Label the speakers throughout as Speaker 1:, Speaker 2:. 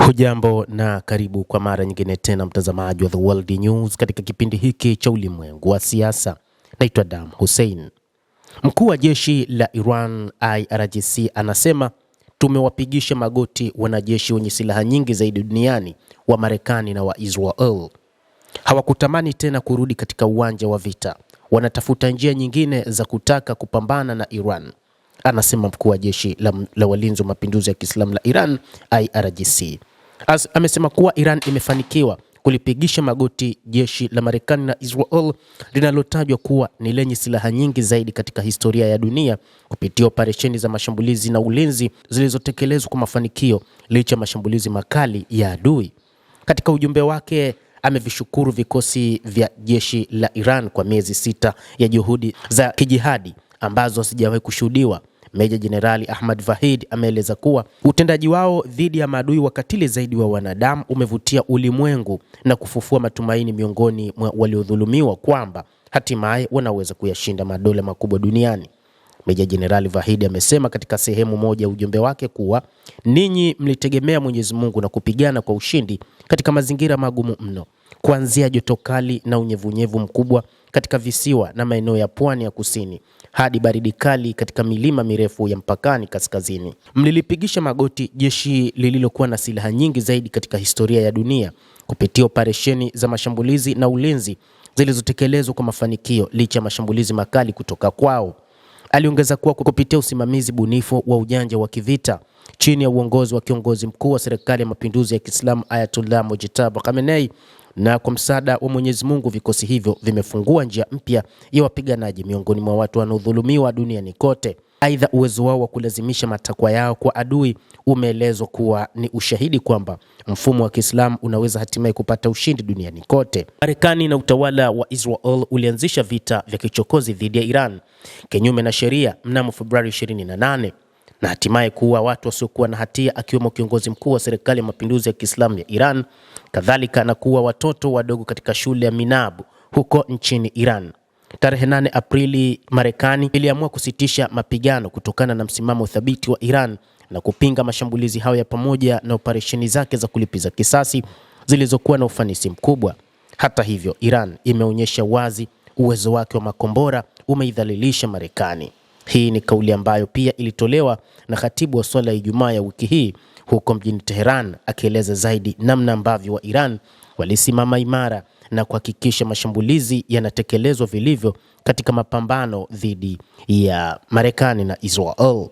Speaker 1: Hujambo na karibu kwa mara nyingine tena mtazamaji wa The World News katika kipindi hiki cha ulimwengu wa siasa. Naitwa Dam Hussein. Mkuu wa jeshi la Iran IRGC anasema tumewapigisha magoti wanajeshi wenye silaha nyingi zaidi duniani wa Marekani na wa Israel. Hawakutamani tena kurudi katika uwanja wa vita. Wanatafuta njia nyingine za kutaka kupambana na Iran, anasema mkuu wa jeshi la walinzi wa mapinduzi ya Kiislamu la Iran IRGC. Amesema kuwa Iran imefanikiwa kulipigisha magoti jeshi la Marekani na Israel linalotajwa kuwa ni lenye silaha nyingi zaidi katika historia ya dunia kupitia operesheni za mashambulizi na ulinzi zilizotekelezwa kwa mafanikio licha mashambulizi makali ya adui. Katika ujumbe wake amevishukuru vikosi vya jeshi la Iran kwa miezi 6 ya juhudi za kijihadi ambazo hazijawahi kushuhudiwa. Meja Jenerali Ahmad Vahid ameeleza kuwa utendaji wao dhidi ya maadui wakatili zaidi wa wanadamu umevutia ulimwengu na kufufua matumaini miongoni mwa waliodhulumiwa kwamba hatimaye wanaweza kuyashinda madola makubwa duniani. Meja Jenerali Vahid amesema katika sehemu moja ya ujumbe wake kuwa ninyi mlitegemea Mwenyezi Mungu na kupigana kwa ushindi katika mazingira magumu mno, kuanzia joto kali na unyevunyevu mkubwa katika visiwa na maeneo ya pwani ya kusini hadi baridi kali katika milima mirefu ya mpakani kaskazini. Mlilipigisha magoti jeshi lililokuwa na silaha nyingi zaidi katika historia ya dunia kupitia operesheni za mashambulizi na ulinzi zilizotekelezwa kwa mafanikio licha ya mashambulizi makali kutoka kwao. Aliongeza kuwa kupitia usimamizi bunifu wa ujanja wa kivita chini ya uongozi wa kiongozi mkuu wa serikali ya mapinduzi ya Kiislamu Ayatollah Mojtaba Khamenei na kwa msaada wa Mwenyezi Mungu, vikosi hivyo vimefungua njia mpya ya wapiganaji miongoni mwa watu wanaodhulumiwa duniani kote. Aidha, uwezo wao wa kulazimisha matakwa yao kwa adui umeelezwa kuwa ni ushahidi kwamba mfumo wa Kiislamu unaweza hatimaye kupata ushindi duniani kote. Marekani na utawala wa Israel ulianzisha vita vya kichokozi dhidi ya Iran kinyume na sheria mnamo Februari 28 na hatimaye kuua watu wasiokuwa na hatia akiwemo kiongozi mkuu wa serikali ya mapinduzi ya Kiislamu ya Iran, kadhalika na kuua watoto wadogo katika shule ya Minab huko nchini Iran. Tarehe 8 Aprili, Marekani iliamua kusitisha mapigano kutokana na msimamo thabiti wa Iran na kupinga mashambulizi hayo ya pamoja na operesheni zake za kulipiza kisasi zilizokuwa na ufanisi mkubwa. Hata hivyo, Iran imeonyesha wazi uwezo wake wa makombora umeidhalilisha Marekani. Hii ni kauli ambayo pia ilitolewa na khatibu wa swala ya Ijumaa ya wiki hii huko mjini Tehran, akieleza zaidi namna ambavyo wa Iran walisimama imara na kuhakikisha mashambulizi yanatekelezwa vilivyo katika mapambano dhidi ya Marekani na Israel.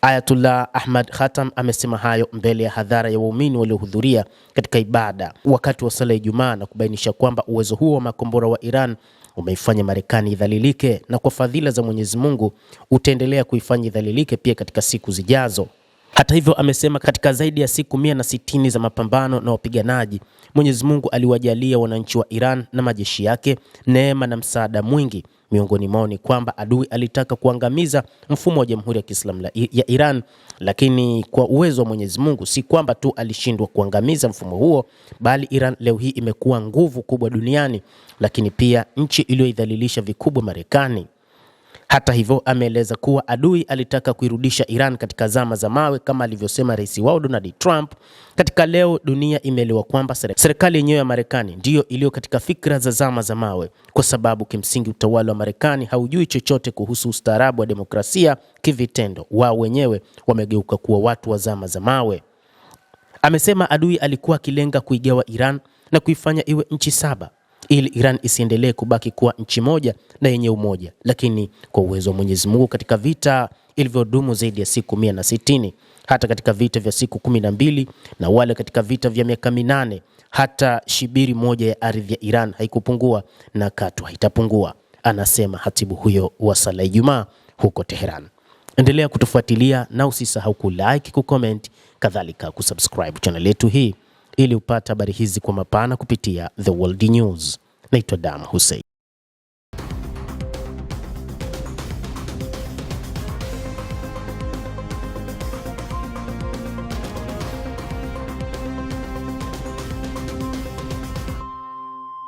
Speaker 1: Ayatollah Ahmad Khatam amesema hayo mbele ya hadhara ya waumini waliohudhuria katika ibada wakati wa sala ya Ijumaa na kubainisha kwamba uwezo huo wa makombora wa Iran umeifanya Marekani idhalilike na kwa fadhila za Mwenyezi Mungu utaendelea kuifanya idhalilike pia katika siku zijazo. Hata hivyo, amesema katika zaidi ya siku 160 za mapambano na wapiganaji, Mwenyezi Mungu aliwajalia wananchi wa Iran na majeshi yake neema na msaada mwingi. Miongoni mwao ni kwamba adui alitaka kuangamiza mfumo wa Jamhuri ya Kiislamu ya Iran, lakini kwa uwezo wa Mwenyezi Mungu si kwamba tu alishindwa kuangamiza mfumo huo, bali Iran leo hii imekuwa nguvu kubwa duniani, lakini pia nchi iliyoidhalilisha vikubwa Marekani. Hata hivyo, ameeleza kuwa adui alitaka kuirudisha Iran katika zama za mawe kama alivyosema rais wao Donald Trump. Katika leo, dunia imeelewa kwamba serikali yenyewe ya Marekani ndiyo iliyo katika fikra za zama za mawe, kwa sababu kimsingi utawala wa Marekani haujui chochote kuhusu ustaarabu wa demokrasia kivitendo. Wao wenyewe wamegeuka kuwa watu wa zama za mawe. Amesema adui alikuwa akilenga kuigawa Iran na kuifanya iwe nchi 7 ili Iran isiendelee kubaki kuwa nchi moja na yenye umoja, lakini kwa uwezo wa Mwenyezi Mungu katika vita ilivyodumu zaidi ya siku 160, hata katika vita vya siku 12 na wale katika vita vya miaka 8, hata shibiri moja ya ardhi ya Iran haikupungua na katu haitapungua, anasema hatibu huyo wa sala ya Ijumaa huko Tehran. Endelea kutufuatilia na usisahau kulike, kucomment, kadhalika kusubscribe channel yetu hii ili upate habari hizi kwa mapana kupitia The World News. Naitwa Dam Hussein.